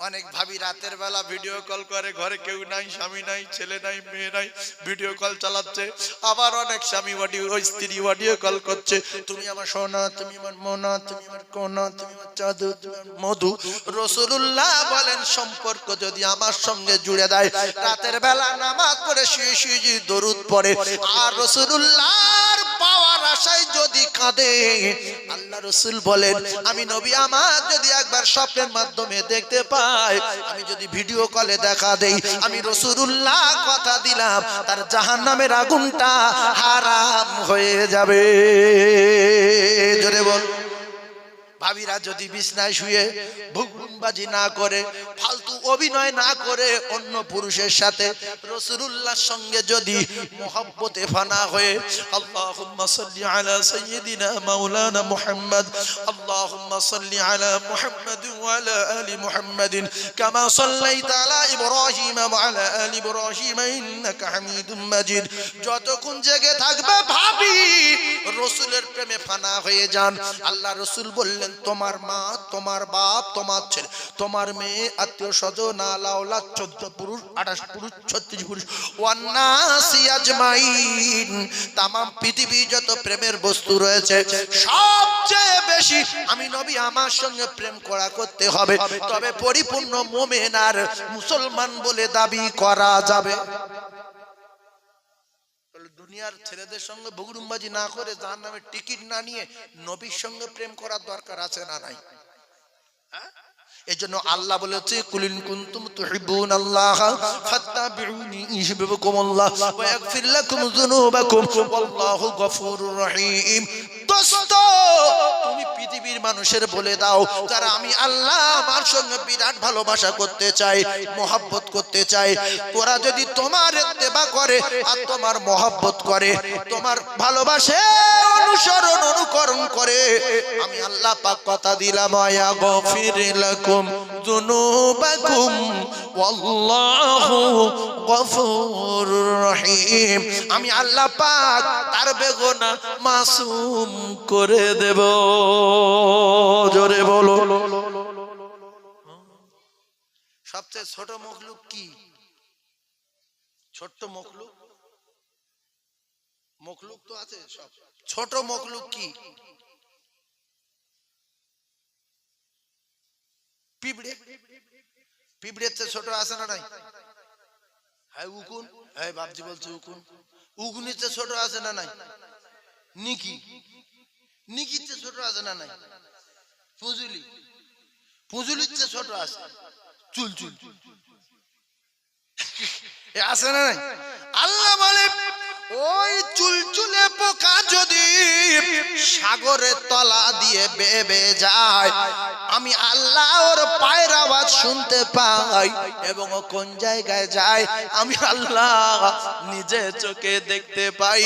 অনেক ভাবি রাতের বেলা ভিডিও কল করে, ঘরে কেউ নাই, স্বামী নাই, ছেলে নাই, মেয়ে নাই, ভিডিও কল চালাচ্ছে। আবার অনেক স্বামী স্ত্রী অডিও কল করছে, তুমি আমার সোনা, তুমি আমার মোনা, তুমি আমার কোনা, তুমি আমার জাদু, তুমি আমার মধু। রাসূলুল্লাহ বলেন সম্পর্ক যদি আমার সঙ্গে জুড়ে দেয়, রাতের বেলা নামাজ পড়ে শুয়ে শুয়ে যদি দরুদ পড়ে আর রাসূলুল্লাহর পাওয়ার আশায় যদি কাঁদে, আল্লাহ রাসূল বলেন আমি নবী আমার যদি একবার স্বপ্নের মাধ্যমে দেখতে পাই, আমি যদি ভিডিও কলে দেখা দেই, আমি রাসূলুল্লাহ কথা দিলাম তার জাহান্নামের আগুনটা হারাম হয়ে যাবে। জোরে বল। ভাবিরা যদি বিছনায় শুয়ে ভুগবাজি না করে, ফালতু অভিনয় না করে, অন্য পুরুষের সাথে রাসূলুল্লাহর সঙ্গে যদি মহব্বতে ফানা হয়ে আল্লাহুম্মা সাল্লি আলা সাইয়্যিদিনা মাওলানা মুহাম্মদ, আল্লাহুম্মা সাল্লি আলা মুহাম্মাদ ওয়া আলা আলি মুহাম্মাদিন কামা সাল্লাইতা আলা ইব্রাহিম ওয়া আলা আলি ইব্রাহিম ইন্নাকা হামিদুম মাজিদ, যতক্ষণ জেগে থাকবে ভাবি রাসূলের প্রেমে ফানা হয়ে যান। আল্লাহ রাসূল বললেন তোমার মা, তোমার বাপ, তোমার ছেলে, তোমার মেয়ে, আত্মীয় স্বজন, আলাওলা 14 পুরুষ, 28 পুরুষ, 36 পুরুষ, ওয়ান্নাসি আজমাইন, तमाम পৃথিবী যত প্রেমের বস্তু রয়েছে সবচেয়ে বেশি আমি নবী আমার সঙ্গে প্রেম করা করতে হবে, তবে পরিপূর্ণ মুমিন আর মুসলমান বলে দাবি করা যাবে। দুনিয়ার ছেলেদের সঙ্গে বগুড়ুমবাজি না করে, জাহান্নামের টিকিট না নিয়ে নবীর সঙ্গে প্রেম করার দরকার আছে না নাই? এজন্য আল্লাহ বলেছে কুলিন কুনতুম তুহিব্বুনাল্লাহ ফাত্তাবিউনি ইউহিব্বুকুমুল্লাহ ওয়া ইয়াগফির লাকুম যুনুবাকুম ওয়াল্লাহু গফুরুর রহিম। দোস্ত তুমি পৃথিবীর মানুষের বলে দাও যারা আমি আল্লাহ আমার সঙ্গে বিরাট ভালোবাসা করতে চাই, মহব্বত করতে চাই, ওরা যদি তোমার ইত্তেবা করে আর তোমার মহব্বত করে, তোমার ভালোবাসে অনুসরণ অনুকরণ করে, আমি আল্লাহ পাক কথা দিলাম ওয়া গফির লাকুম যুনুবাকুম ওয়াল্লাহু গফুরুর রহিম, আমি আল্লাহ পাক তার বেগুনাহ মাসুম করে দেব। জোরে বলো। সবচেয়ে ছোট মখলুক কি? ছোট্ট মখলুক, মখলুক তো আছে সব, ছোট মখলুক কি? পিঁপড়ে। পিঁপড়ের চেয়ে ছোট আছে না নাই? হ্যাঁ উকুন, হ্যাঁ বাপজি বলছে উকুন, উকুনের চেয়ে ছোট আছে না নাই? নিকি, নিকির চেয়ে ছোট আছে না নাই? পুজুলি, পুজুলির চেয়ে ছোট আছে চুল, চুল আছে না নাই? আল্লাহ বলে ওই চুলচুলে পোকা যদি সাগরের তলা দিয়ে বেবে যায়, আমি আল্লাহ ওর পায়ের আওয়াজ শুনতে পাই, এবং ও কোন জায়গায় যায় আমি আল্লাহ নিজে চোখে দেখতে পাই।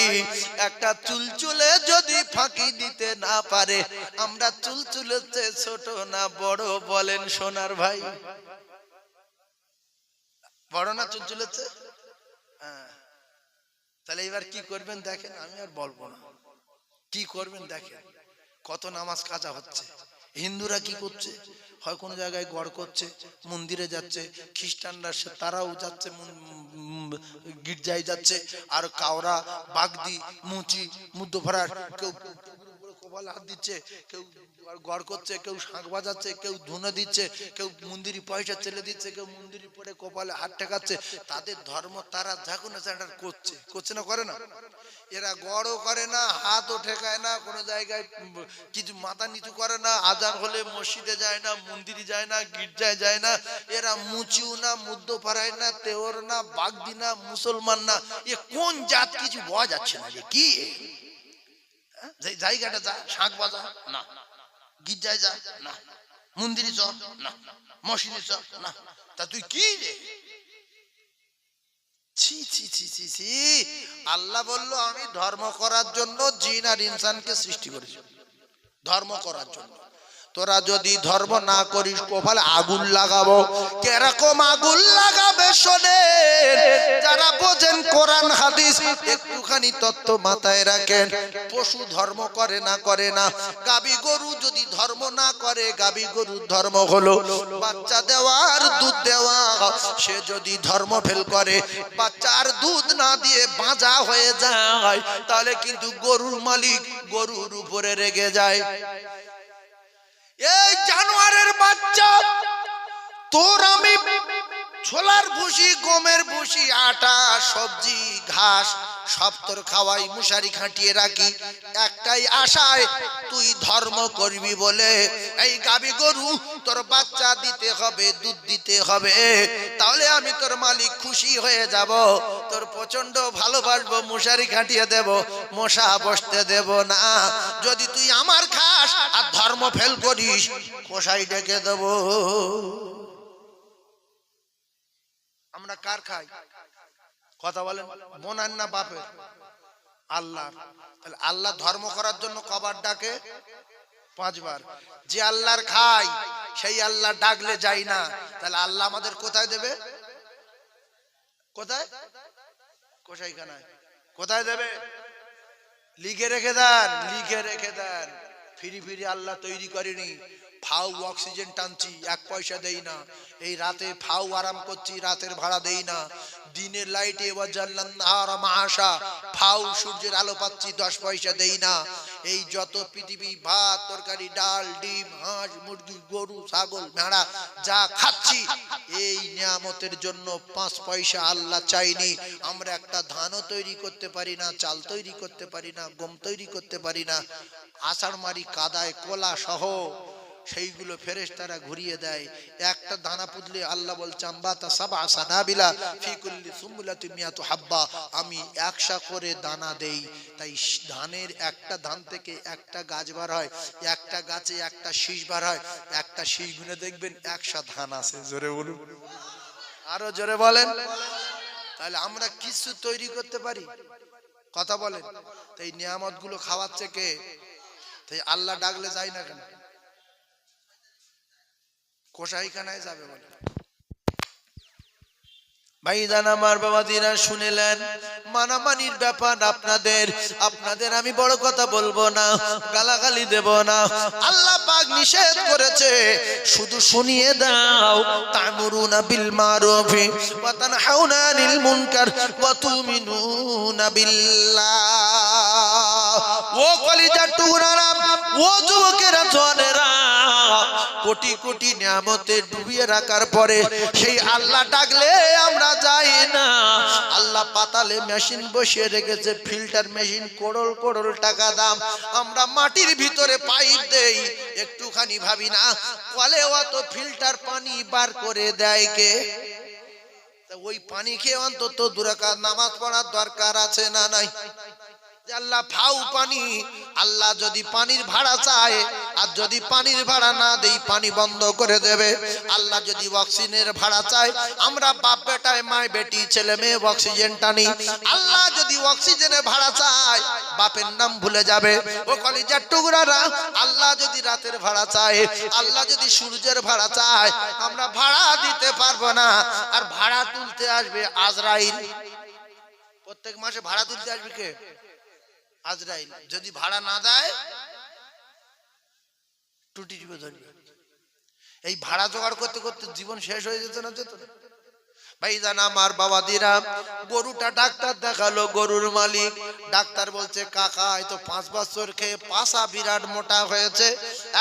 একটা চুলচুলে যদি ফাঁকি দিতে না পারে, আমরা চুলচুলের চেয়ে ছোট না বড় বলেন সোনার ভাই? বড় না চুলচুলের চেয়ে? হ্যাঁ, তাহলে এবার কি করবেন দেখেন, আমি আর বলবো না, কি করবেন দেখেন। কত নামাজ কাজা হচ্ছে। হিন্দুরা কি করছে, হয় কোনো জায়গায় গড় করছে, মন্দিরে যাচ্ছে, খ্রিস্টানরা তারাও যাচ্ছে গির্জায় যাচ্ছে, আর কাওরা, বাগদি, মুচি, মুদ্দভরার কেউ কপালে হাত দিচ্ছে, কেউ গড় করছে, কেউ শাঁখ বাজাচ্ছে, কেউ ধুনে দিচ্ছে, কেউ মন্দিরে পয়সা চেলে দিচ্ছে, কেউ মন্দিরে পড়ে কপালে হাত ঠেকাচ্ছে। তাদের ধর্ম তারা যখন করছে, করছে না, করে না? এরা গড়ও করে না, হাতও ঠেকায় না, কোনো জায়গায় কিছু মাথা নিচু করে না, আজান হলে মসজিদে যায় না, মন্দিরে যায় না, গির্জায় যায় না। এরা মুচিও না, মুদ্দপাড়ায় না, তেওর না, বাগদি না, মুসলমান না। এ কোন জাত কিছু বোঝা যাচ্ছে না যে কি জায়গাটা যা, শাঁখ বাজা না, গির্জায় যা না, মন্দিরে চ না, মসজিদে চ না, তা তুই কি রে? ছি ছি ছি ছি ছি। আল্লাহ বলল আমি ধর্ম করার জন্য জিন আর ইনসানকে সৃষ্টি করেছি, ধর্ম করার জন্য। তোরা যদি ধর্ম না করিস কপালে আগুন লাগাবো। কিরকম আগুন লাগাবে শোনেন, যারা বোঝেন কোরআন হাদিস একটুখানি তত্ত্ব মাথায় রাখেন। পশু ধর্ম করে না, গাবি গরু যদি ধর্ম না করে, গাবি গরুর ধর্ম হলো বাচ্চা দেওয়া আর দুধ দেওয়া। সে যদি ধর্ম ফেল করে, বাচ্চার দুধ না দিয়ে বাঁচা হয়ে যায়, তাহলে কিন্তু গরুর মালিক গরুর উপরে রেগে যায়। এই জানোয়ারের বাচ্চা, তোর আমি ছোলার ভুসি, গমের ভুসি, আটা, সবজি, ঘাস সব তোর খাওয়াই, মশারি খাটিয়ে রাখি, একটাই আশায় তুই ধর্ম করবি বলে এই গাবি গরু তোর বাচ্চা দিতে হবে, দুধ দিতে হবে, তাহলে আমি তোর মালিক খুশি হয়ে যাব, তোর প্রচন্ড ভালোবাসবো, মশারি খাটিয়ে দেব, মশা বসতে দেব না। যদি তুই আমার খাস আর ধর্ম ফেল করিস, কষাই ডেকে দেব। আমরা কার খাই? কথা বলেন, বোনার না বাপের? আল্লাহ। তাহলে আল্লাহ ধর্ম করার জন্য কবার ডাকে? 5 বার। যে আল্লাহর খাই সেই আল্লাহ ডাকলে যাই না, তাহলে আল্লাহ আমাদের কোথায় দেবে? কোথায়? কসাইখানায়। কোথায় দেবে? লিখে রেখে দেন, লিখে রেখে দেন। ফিরি ফিরি আল্লাহ তৈরি করেনি। ফাউ অক্সিজেন টানছি, 1 পয়সা দেই না। এই রাতে ফাউ আরাম করছি, রাতের ভাড়া দেই না। দিনের লাইটে ফাউ সূর্যের আলো পাচ্ছি, 10 পয়সা দেই না। এই যত পৃথিবী ভাত তরকারি ডাল ডিম হাঁস মুরগি গরু ছাগল ভেড়া যা খাচ্ছি, এই নিয়ামতের জন্য 5 পয়সা আল্লাহ চাইনি। আমরা একটা ধানও তৈরি করতে পারি না, চাল তৈরি করতে পারি না, গম তৈরি করতে পারি না। আষাঢ় মারি কাদায় কোলা সহ সেইগুলো ফেরেশতারা ঘুরিয়ে দেয়। একটা দানা পুতলে আল্লাহ বলছে আম্বাতা সাবা সানাবিলা ফি কুল্লি সুমবুলাতি মিয়াতু হাব্বা, আমি 100 করে দানা দেই। তাই ধানের একটা ধান থেকে একটা গাছ বার হয়, একটা গাছে একটা শীষ বার হয়, একটা শীষ গুনে দেখবেন 100 ধান আছে। জোরে বলুন, আরো জোরে বলেন। তাহলে আমরা কিছু তৈরি করতে পারি? কথা বলেন। তাই নিয়ামত গুলো খাওয়াচ্ছে কে? তাই আল্লাহ ডাকলে যায় না কেন? কসাইখানায় যাবে বলে। ভাইজান আমার বাবাজিরা শুনেলেন, মানামানির ব্যাপার আপনাদের আমি বড় কথা বলবো না, গালাগালি দেব না। আল্লাহ পাক নিষেধ করেছে, শুধু শুনিয়ে দাও। তা'মুরুনা বিল মারুফি ওয়া তানহাউনা আনিল মুনকার ওয়া তু'মিনুনা বিল্লাহ। ও কলিজার টুকরারা, ও যুবকেরা, জওয়ানেরা, কোটি কোটি নিয়ামতে ডুবিয়ে রাখার পরে সেই আল্লাহ ডাকলে আমরা যাই না। আল্লাহ পাতালে মেশিন বসিয়ে রেখেছে, ফিল্টার মেশিন, করোড় করোড় টাকা দাম। আমরা মাটির ভিতরে পাইপ দেই, একটুখানি ভাবি না কলে অত ফিল্টার পানি বার করে দেয় কে? ওই পানি খেয়ে অন্তত 2 রাকাত নামাজ পড়ার দরকার আছে না নাই? আল্লাহ ফাউ পানি, আল্লাহ যদি পানির ভাড়া চায় আর যদি পানির ভাড়া না দেই পানি বন্ধ করে দেবে। আল্লাহ যদি অক্সিজেনের ভাড়া চায়, আমরা বাপ বেটায় মায় বেটি ছেলে মেয়ে অক্সিজেন টানি। আল্লাহ যদি অক্সিজেনের ভাড়া চায়, বাপের নাম ভুলে যাবে। ও কলিজার টুকরারা, আল্লাহ যদি রাতের ভাড়া চায়, আল্লাহ যদি সূর্যের ভাড়া চায়, আমরা ভাড়া দিতে পারবো না। আর ভাড়া তুলতে আসবে আজরাইল। প্রত্যেক মাসে ভাড়া তুলতে আসবে কে? আজরাইল। যদি ভাড়া না দেয় টুটি টিপে ধরবে। এই ভাড়া জোগাড় করতে করতে জীবন শেষ হয়ে যেত না? যেত না। ভাইজান আমার বাবাদিরা, গরুটা ডাক্তার দেখালো, গরুর মালিক ডাক্তার বলছে কাকা এই তো 5 বছর খেয়ে পাছা বিরাট মোটা হয়েছে,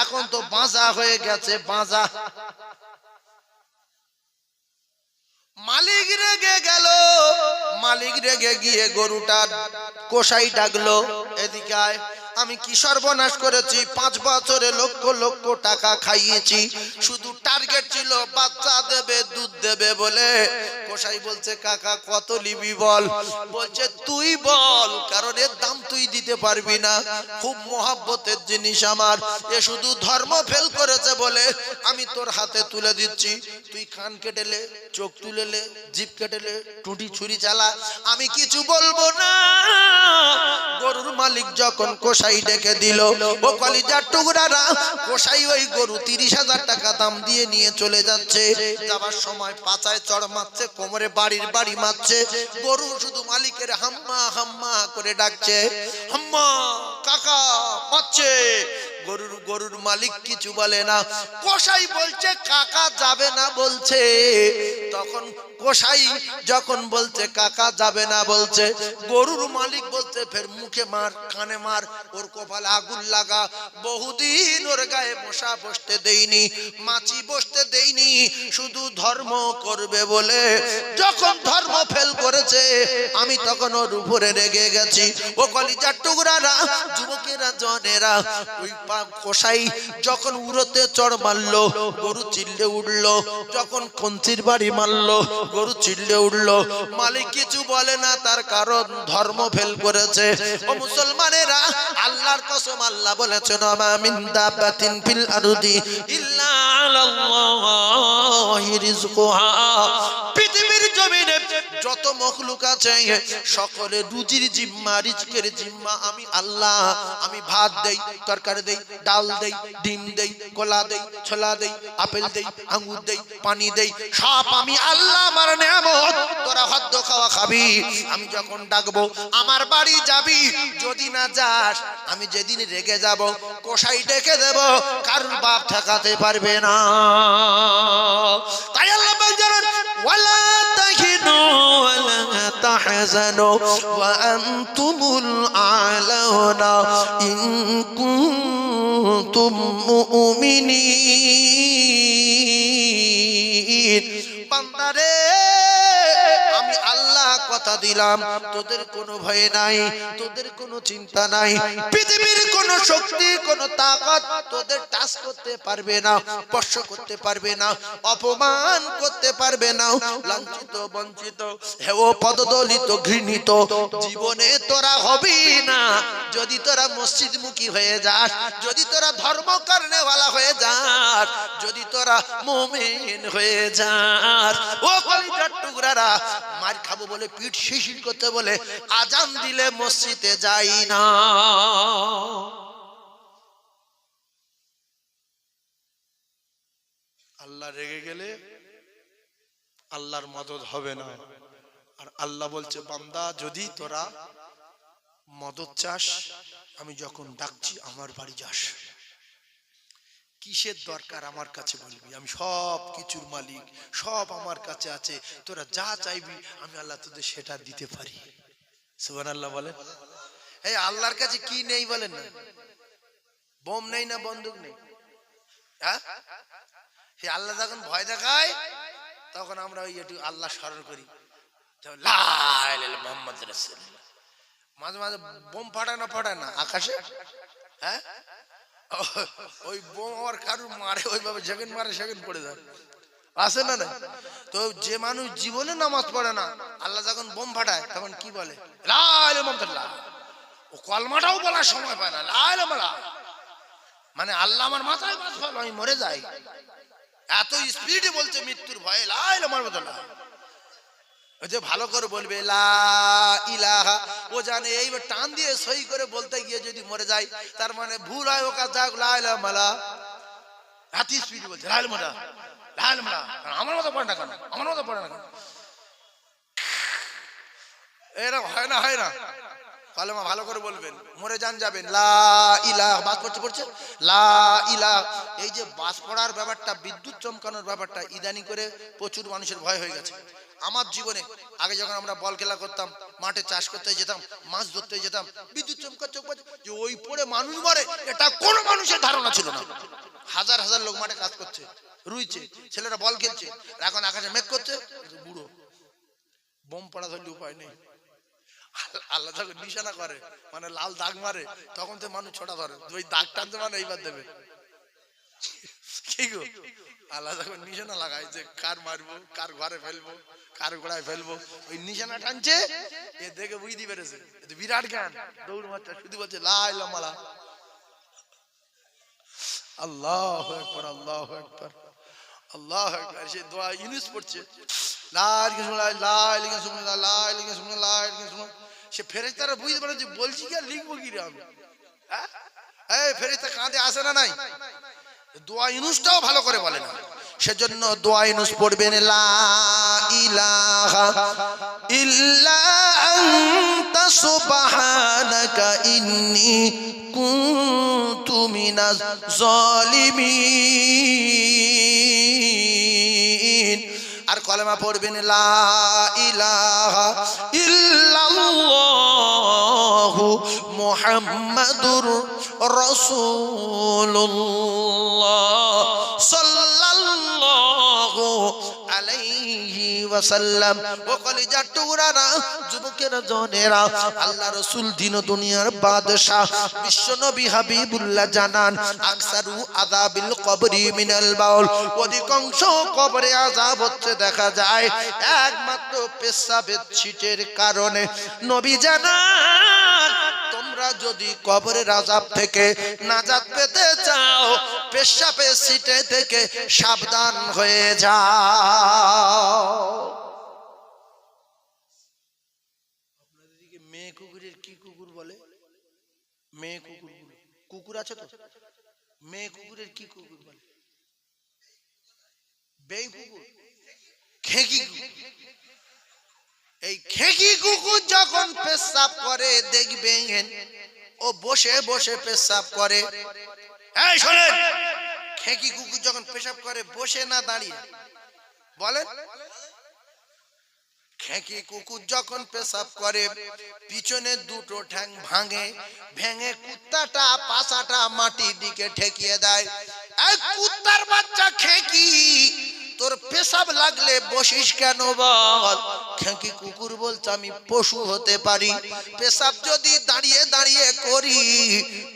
এখন তো বাঁজা হয়ে গেছে, বাঁজা। মালিক রেগে গেল। মালিক রেগে গিয়ে গরুটা কসাই ডাকলো, এদিকে আয়, আমি কি সর্বনাশ করেছি? 5 বছরে লক্ষ লক্ষ টাকা খাইয়েছি, শুধু টার্গেট ছিল বাচ্চা দেবে দুধ দেবে বলে। কসাই বলছে কাকা কত নিবি বল? বলছে তুই বল, কারণ এর দাম তুই দিতে পারবি না, খুব মহব্বতের জিনিস আমার, এ শুধু ধর্ম ফেল করেছে বলে আমি তোর হাতে তুলে দিচ্ছি। তুই কান কেটেলে, চোখ তুলেলে, জিভ কেটেলে, টুটি ছুরি চালা, আমি কিছু বলবো না। গরুর মালিক যখন কসাই ডেকে দিল। ও কলিজার টুকরারা, কসাই ওই গরু 30,000 টাকা দাম দিয়ে নিয়ে চলে যাচ্ছে। যাবার সময় পাছায় চড় মারছে, কোমরে বাড়ির বাড়ি মারছে। গরু শুধু মালিকের হাম্মা হাম্মা করে ডাকছে, হাম্মা কাকা মারছে। গরুর মালিক কিছু বলে না। কসাই বলছে কাকা যাবে না বলছে। তখন কসাই যখন বলছে কাকা যাবে না বলছে, গরুর মালিক বলছে ফের মুখে মার, কানে মার, ওর কপালে আগুন লাগা। বহুদিন ওর গায়ে মশা বসতে দেইনি, মাছি বসতে দেইনি, শুধু ধর্ম করবে বলে যখন ধর্ম ফেল করেছে আমি তখন ওর উপরে রেগে গেছি। ও কলিজার টুকরারা, যুবকেরা, জনেরা, ওই কসাই যখন উড়োতে চড় মারলো, গরু চিল্লে উঠলো। যখন কঞ্চির বাড়ি মারলো, গরু চিল্লে উঠলো। মালিক কিছু বলে না, তার কারণ ধর্ম ফেল করেছে। ও মুসলমানেরা, আল্লাহর কসম, আল্লাহ বলেছেন মা মিন দাব্বাতিন ফিল আরদি ইল্লা আলাল্লাহি রিজকুহা। পৃথিবীর জমিনে যত মখলুক আছে সকলে রুজির জিম্মা, রিজকের জিম্মা আমি আল্লাহ। আমি ভাত দেই, তরকারি দেই, ডাল দেই, ডিম দেই, কলা দেই, ছোলা দেই, আপেল দেই, আঙ্গুর দেই, পানি দেই, সব আমি আল্লাহ। আমার নিয়ামত, তোরা খাদ্য খাওয়া খাবি। আমি যখন ডাকবো আমার বাড়ি যাবি, যদি না যাস আমি যেদিন রেগে যাব কসাই ডেকে দেব, কারুর বাপ ঠেকাতে পারবে না। তাই আল্লাহ বলেন ওয়ালা তাহিনু ওয়ালা তাহজানু ওয়া আনতুমুল আলাউনা ইন কুনতুম মুমিনিন। বান্দারে, আমি আল্লাহ কথা দিলাম, তোদের কোনো ভয় নাই, তোদের কোনো চিন্তা নাই। পৃথিবীর কোনো শক্তি, কোনো তাকত তোদের টাচ করতে পারবে না, স্পর্শ করতে পারবে না, অপমান করতে পারবে না। লাঞ্ছিত, বঞ্চিত, হেও পদদলিত, ঘৃণিত জীবনে তোরা হবি না যদি তোরা মসজিদমুখী হয়ে যাস, যদি তোরা ধর্ম করনেওয়ালা হয়ে যাস, যদি তোরা মুমিন হয়ে যাস। ও কলিজার টুকরারা, মার খাবো বলে, পিঠ শিশির করতে বলে আজান দিলে মসজিদে যাই না। আল্লাহ রেগে গেলে আল্লাহর মদদ হবে না। আর আল্লাহ বলছে বান্দা, যদি তোরা মদদ চাস, আমি যখন ডাকছি আমার বাড়ি যাস। কিসের দরকার আমার কাছে বলবি, আমি সব কিছুর মালিক, সব আমার কাছে আছে। তোরা যা চাইবি আমি আল্লাহ তোদের সেটা দিতে পারি। সুবহানাল্লাহ বলেন। এই আল্লাহর কাছে কি নেই বলেন না? বোম নেই না বন্দুক নেই? হ্যাঁ, আল্লাহ যখন ভয় দেখায় তখন আমরা ওই একটু আল্লাহ স্মরণ করি, লা ইলাহা ইল্লাল্লাহ মুহাম্মাদুর রাসূলুল্লাহ। মাঝে মাঝে বোম ফাটায় না আকাশে, হ্যাঁ, ওই বোম আর কারু মারে ওইভাবে যেখানে মারে সেখানে পড়ে যায়, আছে না? তো যে মানুষ জীবনে নামাজ পড়ে না, আল্লাহ যখন বোম ফাটায় তখন কি বলে? লা ইলাহা ইল্লাল্লাহ। ও কলমাটাও বলার সময় পায় না, লা ইলাহা ইল্লাল্লাহ। মানে আল্লাহ আমার মাথায় বাজ ফেল, আমি মরে যাই, এত স্পিডে বলছে মৃত্যুর ভয়ে লা ইলাহা ইল্লাল্লাহ। ও যে ভালো করে বলবে লা ইলাহা, ও জানে এইবার টান দিয়ে সই করে বলতে গিয়ে যদি মরে যায় তার মানে ভুল হয়, ও কাজ যাক লা ইলাহা ইল্লাল্লাহ। এত স্পিডে বলছে লা ইলাহা ইল্লাল্লাহ, লা ইলাহা ইল্লাল্লাহ। আমার মতো পড়ে না কেন, আমার মতো পড়ে না কেন? এরকম হয় না, হয় না? কালেমা ভালো করে বলবেন, মরে যাবেন লা ইলাহা। বাস পড়ছে লা ইলাহা। এই যে বাস পড়ার ব্যাপারটা, বিদ্যুৎ চমকানোর ব্যাপারটা ইদানি করে প্রচুর মানুষের ভয় হয়ে গেছে। আমার জীবনে আগে যখন আমরা বল খেলা করতাম, মাঠে চাষ করতে যেতাম, মাছ ধরতে যেতাম, বিদ্যুৎ চমকাচ্ছে যে ওই পড়ে মানুষ মরে, এটা কোনো মানুষের ধারণা ছিল না। হাজার হাজার লোক মাঠে কাজ করছে, রুইছে, ছেলেরা বল খেলছে, এখন আকাশে মেঘ করছে, বুড়ো বোম পড়া ধরলে উপায় নেই। আল্লাহ যখন নিশানা করে, মানে লাল দাগ মারে, তখন তো মানুষ ছোটা ধরে, ওই দাগ টানতে মানে এইবার দেবে। কি গো, আল্লাহ যখন নিশানা লাগায় যে কার মারবো, কার ঘরে ফেলবো, কার গোড়ায় ফেলবো, ওই নিশানা টানছে, এ দেখে বুঝতে পেরেছে বিরাট জ্ঞান, দৌড় মারছে, শুধু বলছে লা ইলাহা ইল্লাল্লাহ। আল্লাহু আকবার, আল্লাহু আকবার, আল্লাহু আকবার। সে দোয়া ইউনুস পড়ছে, লা ইলাহা ইল্লাল্লাহ, লা ইলাহা ইল্লাল্লাহ, লা ইলাহা ইল্লাল্লাহ, লা ইলাহা ইল্লাল্লাহ। সে ফেরেশতারা বুঝতে পারে যে বলছি কি আর লিখবো কি রে আমি, এই ফেরেশতা কাঁধে আসে না নাই? দোয়া ইউনুসটাও ভালো করে বলে না, সেজন্য দোয়া ইউনুস পড়বেন লা ইলাহা ইল্লা আনতা সুবহানাকা ইন্নী কুনতু মিনাজ জালিমিন। আর কলেমা পড়বেন লা ইলাহা ইল্লাল্লাহু মুহাম্মাদুর রাসূলুল্লাহ সাল্লাল্লাহু আলাইহি ওয়াসাল্লাম। ও কলিজার টুকরারা, যুবকেরা, জনেরা, আল্লাহ রাসূল দিন ও দুনিয়ার বাদশা বিশ্ব নবী হাবিবুল্লাহ জানান আকসারু আযাবিল কবরি মিনাল বাউল, অধিকাংশ কবরে আযাব হচ্ছে দেখা যায় একমাত্র পেশাবের ছিটের কারণে। নবী জানান তোমরা যদি কবরের আযাব থেকে নাজাত পেতে চাও পেশাবের ছিটে থেকে সাবধান হয়ে যাও। আপনাদের দিকে মেয়ে কুকুরের কি কুকুর বলে? মেয়ে কুকুর, কুকুর আছে তো? মেয়ে কুকুরের কি কুকুর বলে? বেই কুকুর, খেকি কুকুর। এই খেকি কুকুর যখন পেশাব করে দেখবেন ও বসে বসে পেশাব করে। এই শোনেন, খেকি কুকুর যখন পেশাব করে বসে না দাঁড়িয়ে? বলেন। খেকি কুকুর যখন পেশাব করে পিছনে দুটো ঠ্যাং ভাঙে, ভেঙে কুত্তাটা পাছাটা মাটির দিকে ঠেকিয়ে দেয়। এই কুত্তার বাচ্চা খেকি, তোর পেশাব লাগলে বসিস কেন বল? খেকি কুকুর বলছে আমি পশু হতে পারি, পেশাব যদি দাঁড়িয়ে দাঁড়িয়ে করি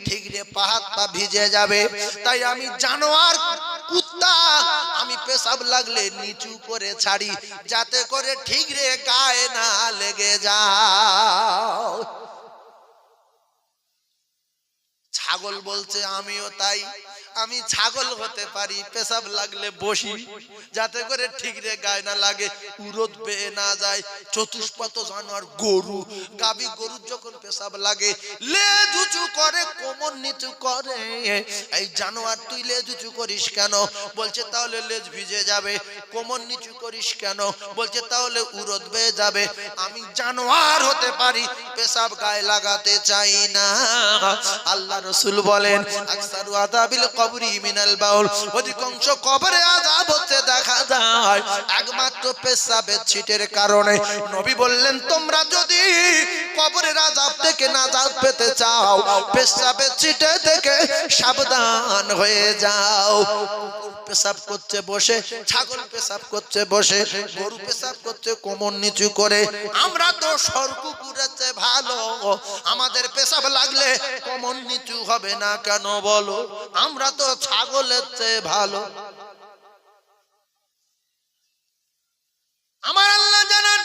ঠিক রে পা হাত পা ভিজে যাবে, তাই আমি জানোয়ার কুত্তা, আমি পেশাব লাগলে নিচু করে ছাড়ি যাতে করে ঠিক রে গায়ে না লেগে যাও। ছাগল বলছে আমিও তাই, আমি ছাগল হতে পারি, পেশাব লাগলে বসি যাতে করে ঠিক রে গায়ে না লাগে, উরদ পেয়ে না যায়। চতুষ্পদ জানোয়ার গরু, গাবি গরুর যখন পেশাব লাগে লেজ উঁচু করে, কোমর নিচু করে। এই জানোয়ার তুই লেজ উঁচু করিস কেন? বলছে তাহলে লেজ ভিজে যাবে। কোমর নিচু করিস কেন? বলছে তাহলে উরদ বেয়ে যাবে। আমি জানোয়ার হতে পারি, পেশাব গায়ে লাগাতে চাই না। আল্লাহ রাসূল বলেন আকসারু আযাবিল কবরি মিনাল বাউল, অধিকাংশ কবরে আযাব হচ্ছে দেখা যায় একমাত্র পেশাবের ছিটের কারণে। নবী বললেন তোমরা যদি কবরের আযাব থেকে নাজাত পেতে চাও পেশাবের ছিটে থেকে সাবধান হয়ে যাও। পেশাব করছে বসে, ছাগল পেশাব করছে বসে, গরু পেশাব করছে কোমর নিচু করে। আমরা তো সরকুকুরের চেয়ে ভালো, আমাদের পেশাব লাগলে কোমর নিচু হবে না কেন বলো? আমরা তো ছাগলের চেয়ে ভালো। আমার আল্লাহ জানান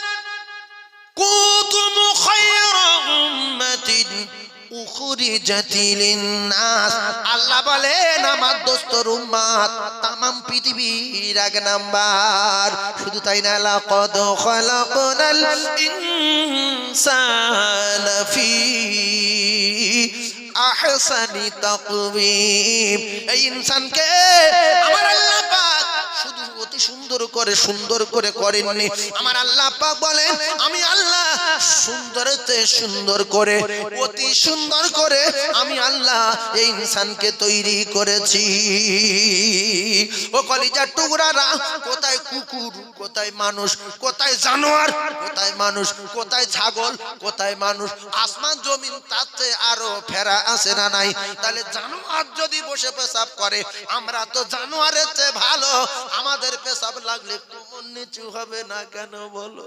কুনতুম খায়রা উম্মাতিন উখরিজাত লিন-নাস। আল্লাহ বলেন আমার দোস্তর উম্মত तमाम পৃথিবীর এক নাম্বার। শুধু তাই না, লাকাদ খালাকনাল ইনসানা ফি আহসানি তাকওয়িম। এই ইনসানকে আমার আল্লাহ পাক শুধু অতি সুন্দর করে করেননি। আমার আল্লাহ পাক বলেন আমি আল্লাহ সুন্দরতে সুন্দর করে, অতি সুন্দর করে আমি আল্লাহ এই ইনসানকে তৈরি করেছি। ও কলিজার টুকরারা, কোথায় কুকুর, কোথায় মানুষ, কোথায় জানোয়ার, কোথায় মানুষ, কোথায় ছাগল, কোথায় মানুষ? আসমান জমিন তার চেয়ে আরো ফেরা আছে না নাই? তাহলে জানোয়ার যদি বসে পেশাব করে, আমরা তো জানোয়ারের চেয়ে ভালো, আমাদের পেশাব লাগলে কোমর নিচু হবে না কেন বলো?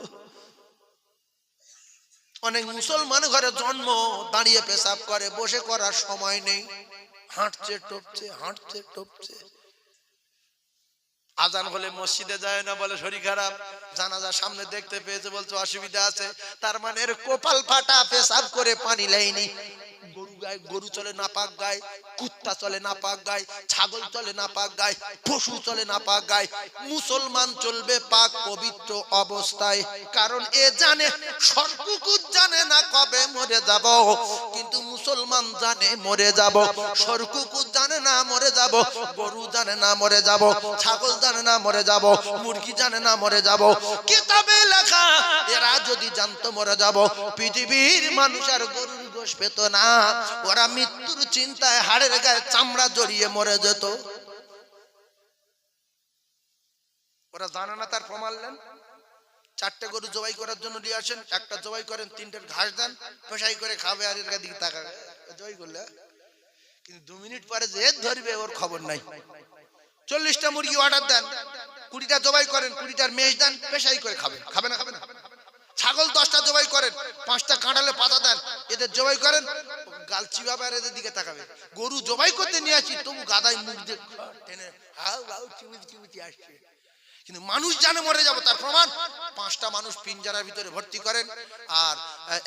অনেক মুসলমান ঘরে জন্ম, দাঁড়িয়ে পেশাব করে, বসে করার সময় নেই, হাঁটছে টপছে, হাঁটছে টপছে। আজান হলে মসজিদে যায় না, বলে শরীর খারাপ। জানাজা সামনে দেখতে পেয়েছে, বলছে অসুবিধা আছে। তার মানে এর কপাল ফাটা, পেশাব করে পানি লাইনি। গরু গায়, গরু চলে নাপাক গায়, কুত্তা চলে নাপাক গায়, ছাগল চলে নাপাক গায়, পশু চলে নাপাক গায়, মুসলমান চলবে পাক পবিত্র অবস্থায়। কারণ এ জানে সরকুকুর জানে না কবে মরে যাব, কিন্তু মুসলমান জানে মরে যাব। সরকুকুর জানে না মরে যাব, গরু জানে না মরে যাব, ছাগল জানে না মরে যাব, মুরগি জানে না মরে যাব। কিতাবে লেখা এরা যদি জানতো মরে যাব, পৃথিবীর মানুষ আর গরুর গোশ পেত না। ওরা মৃত্যুর চিন্তায় হাড়ের গায়ে চামড়া জড়িয়ে মরে যেত। ওরা জানে না, তার প্রমাণ নেন। 4টে গরু জবাই করার জন্য নিয়ে আসেন, একটা জবাই করেন, 3টের ঘাস দেন, পেশাই করে খাবে আর এর দিকে তাকাবে। জবাই করলে কিন্তু 2 মিনিট পরে যে ধরবে ওর খবর নাই। 40টা মুরগি অর্ডার দেন, 20টা জবাই করেন, 20টার মেষ দেন, পেশাই করে খাবে। খাবে না? খাবে না? ছাগল 10টা জবাই করেন, 5টা কাঁঠালে পাতা দেন, এদের জবাই করেন, গাল চিবাবে আর এদের দিকে তাকাবে। গরু জবাই করতে নিয়ে আসি, তবু গাদায় মুখ দিয়ে টেনে হাউ হাউ চিমিটি চিমিটি আসছে। কিন্তু মানুষ জানে মরে যাব, তার প্রমাণ 5টা মানুষ পিঞ্জারার ভিতরে ভর্তি করেন আর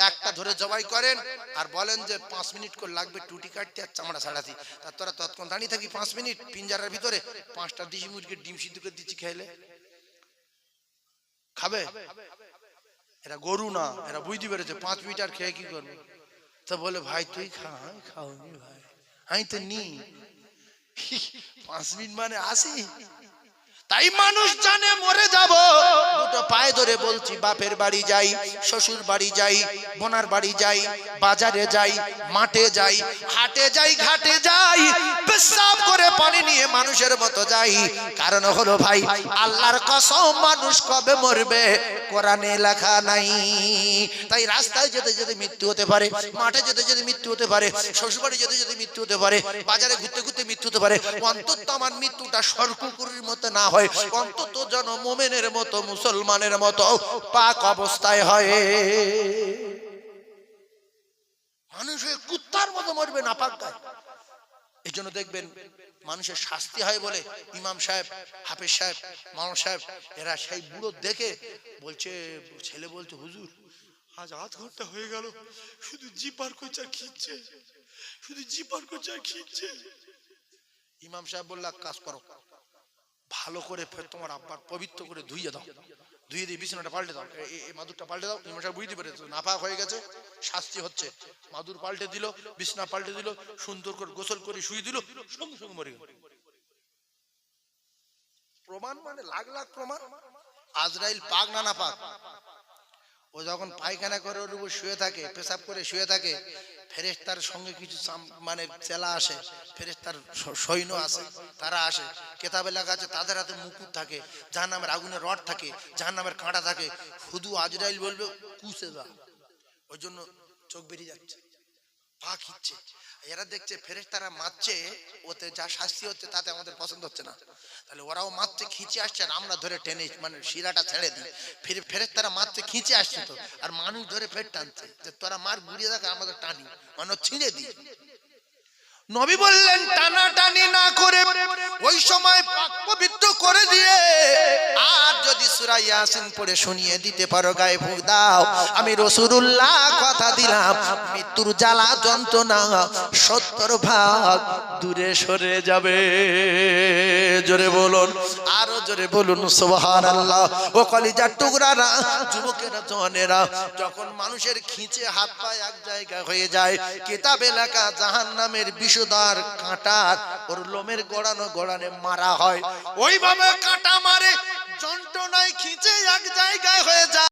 একটা ধরে জবাই করেন আর বলেন যে 5 মিনিট করে লাগবে টুটি কাটতে আর চামড়া ছাড়াতে। তার তোরা তৎক্ষণ দাঁড়িয়ে থাকি 5 মিনিট পিঞ্জারার ভিতরে। 5টা দেশি মুরগির ডিম সিদ্ধ করে দিচ্ছি, খাইলে খাবে? এরা গরু না, এরা বুঝতে পেরেছে 5 মিনিট আর খেয়ে কি করবে। তো বলে ভাই তুই খা। আমি খাওনি ভাই, আমি তো নি 5 মিনিট মানে আসি। তাই মানুষ জানে মরে যাব। দুটো পায়ে ধরে বলছি, বাপের বাড়ি যাই, শ্বশুর বাড়ি যাই, বোনার বাড়ি যাই, বাজারে যাই, মাঠে যাই, হাটে যাই, ঘাটে যাই, পেশাব করে পানি নিয়ে মানুষের মতো যাই। কারণ হলো ভাই, আল্লাহর কসম মানুষ কবে মরবে কোরআনে লেখা নাই। তাই রাস্তায় যেতে যেতে মৃত্যু হতে পারে, মাঠে যেতে যেতে মৃত্যু হতে পারে, শ্বশুর বাড়ি যেতে যেতে মৃত্যু হতে পারে, বাজারে ঘুরতে ঘুরতে মৃত্যু হতে পারে। অন্তত আমার মৃত্যুটা সরকুকুরের মতো না হয়, অন্তত যেন মুমিনের মতো, মুসলমানের মতো পাক অবস্থায় হয়। মানুষ কুত্তার মতো মরবে না পাক গায়। এই জন্য দেখবেন মানুষের শাস্তি হয় বলে ইমাম সাহেব, হাফেজ সাহেব, মাওলানা সাহেব এরা সেই বুড়ো দেখে বলছে, ছেলে বলছে হুজুর আজ 8 ঘন্টা হয়ে গেল, শুধু জিপার করছে আর খিচ্ছে, শুধু জিপার করছে আর খিচ্ছে। ইমাম সাহেব বলল, কাজ করো, ভালো করে ফের তোমার আব্বার পবিত্র করে ধুইয়ে দাও, ধুইয়ে দিয়ে বিছানাটা পাল্টে দাও, এই মাদুরটা পাল্টে দাও। ইমাম সাহেব বুঝতে পেরেছে নাপাক হয়ে গেছে, শাস্তি হচ্ছে। মাদুর পাল্টে দিল, বিছানা পাল্টে দিল, সুন্দর করে গোসল করে শুয়ে দিল, সঙ্গে সঙ্গে মরে গেল। প্রমাণ মানে লাখ লাখ প্রমাণ। আজরাইল পাক না নাপাক, ও যখন পায়খানা করে ওর উপর শুয়ে থাকে, পেশাব করে শুয়ে থাকে, ফেরেশতার সঙ্গে কিছু মানে চেলা আসে, ফেরেশতার সৈন্য আসে, তারা আসে। কিতাবে লেখা আছে তাদের হাতে মুকুট থাকে, জাহান্নামের আগুনের রড থাকে, জাহান্নামের কাঁটা থাকে। শুধু আজরাইল বলবে কুসে যা, ওই জন্য চোখ বেরিয়ে যাচ্ছে, পাক হিচ্ছে। এরা দেখছে ফেরেশতারা মারছে, ওতে যা শাস্তি হচ্ছে তাতে আমাদের পছন্দ হচ্ছে না, তাহলে ওরাও মারতে খিঁচে আসছে আর আমরা ধরে টেনে মানে শিরাটা ছেড়ে দিই। ফেরেশতারা মারতে খিঁচে আসছে তো, আর মানুষ ধরে ফের টানছে যে তোরা মার ঘুরিয়ে দেখ, আমাদের টানি মানে ছিঁড়ে দিই। নবী বললেন টানাটানি না করে ওই সময় পাক পবিত্র করে দিয়ে, আর যদি সূরা ইয়াসিন পড়ে শুনিয়ে দিতে পারো, গায়ে ফুঁক দাও, আমি রাসূলুল্লাহ কথা দিলাম মৃত্যুর জ্বালা যন্ত্রণা 70 ভাগ দূরে সরে যাবে। জোরে বলুন, আরো জোরে বলুন সুবহানাল্লাহ। ও কলিজার টুকরারা, যুবকেরা, জওয়ানেরা, যখন মানুষের খিঁচে হাত পা এক জায়গা হয়ে যায়, কিতাবে লেখা জাহান্নামের বিষধর কাঁটার ওর লোমের গোড়ানো গোড়ানে মারা হয়, ওইভাবে কাঁটা মারে যন্ত্রণায় খিঁচে এক জায়গায় হয়ে যায়।